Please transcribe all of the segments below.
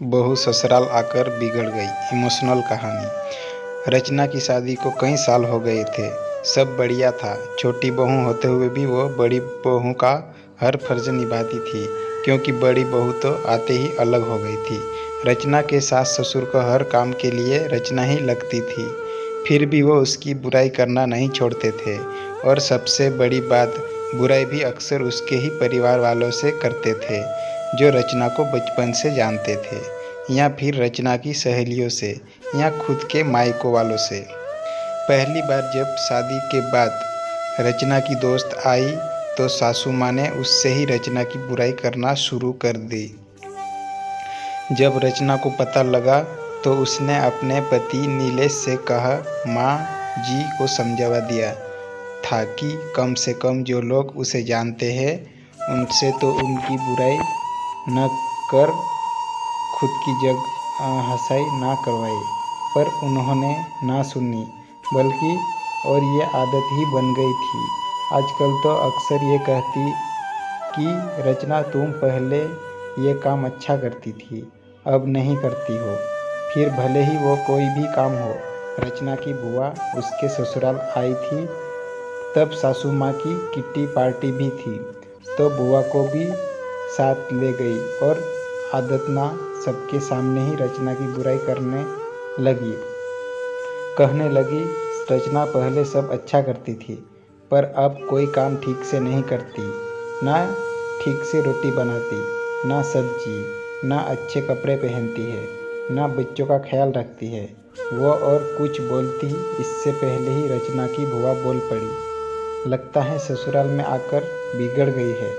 बहू ससुराल आकर बिगड़ गई। इमोशनल कहानी। रचना की शादी को कई साल हो गए थे। सब बढ़िया था। छोटी बहू होते हुए भी वो बड़ी बहू का हर फर्ज निभाती थी, क्योंकि बड़ी बहू तो आते ही अलग हो गई थी। रचना के सास ससुर को हर काम के लिए रचना ही लगती थी, फिर भी वो उसकी बुराई करना नहीं छोड़ते थे। और सबसे बड़ी बात, बुराई भी अक्सर उसके ही परिवार वालों से करते थे, जो रचना को बचपन से जानते थे, या फिर रचना की सहेलियों से, या खुद के मायको वालों से। पहली बार जब शादी के बाद रचना की दोस्त आई तो सासू माँ ने उससे ही रचना की बुराई करना शुरू कर दी। जब रचना को पता लगा तो उसने अपने पति नीलेश से कहा, माँ जी को समझा दिया था कि कम से कम जो लोग उसे जानते हैं उनसे तो उनकी बुराई न कर खुद की जग हंसाई ना करवाए। पर उन्होंने ना सुनी, बल्कि और ये आदत ही बन गई थी। आजकल तो अक्सर ये कहती कि रचना तुम पहले ये काम अच्छा करती थी, अब नहीं करती हो। फिर भले ही वो कोई भी काम हो। रचना की बुआ उसके ससुराल आई थी, तब सासू माँ की किट्टी पार्टी भी थी, तो बुआ को भी साथ ले गई और आदत ना सबके सामने ही रचना की बुराई करने लगी। कहने लगी, रचना पहले सब अच्छा करती थी, पर अब कोई काम ठीक से नहीं करती, ना ठीक से रोटी बनाती, ना सब्जी, ना अच्छे कपड़े पहनती है, ना बच्चों का ख्याल रखती है। वो और कुछ बोलती इससे पहले ही रचना की बुआ बोल पड़ी, लगता है ससुराल में आकर बिगड़ गई है,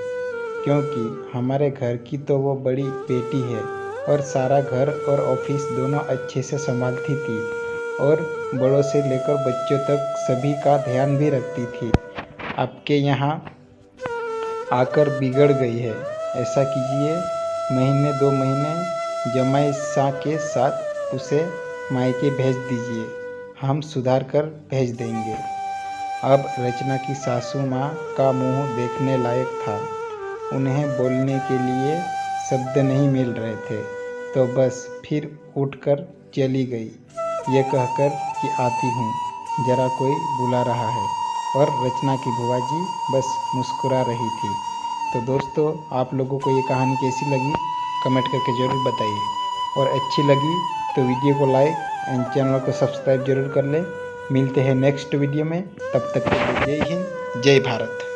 क्योंकि हमारे घर की तो वो बड़ी बेटी है और सारा घर और ऑफिस दोनों अच्छे से संभालती थी और बड़ों से लेकर बच्चों तक सभी का ध्यान भी रखती थी। आपके यहाँ आकर बिगड़ गई है। ऐसा कीजिए, महीने 2 महीने जमाई सा के साथ उसे मायके भेज दीजिए, हम सुधार कर भेज देंगे। अब रचना की सासू माँ का मुंह देखने लायक था। उन्हें बोलने के लिए शब्द नहीं मिल रहे थे, तो बस फिर उठकर चली गई, ये कहकर कि आती हूँ, जरा कोई बुला रहा है। और रचना की बुआ जी बस मुस्कुरा रही थी। तो दोस्तों, आप लोगों को ये कहानी कैसी लगी कमेंट करके ज़रूर बताइए, और अच्छी लगी तो वीडियो को लाइक एंड चैनल को सब्सक्राइब जरूर कर लें। मिलते हैं नेक्स्ट वीडियो में, तब तक के लिए जय हिंद, जय भारत।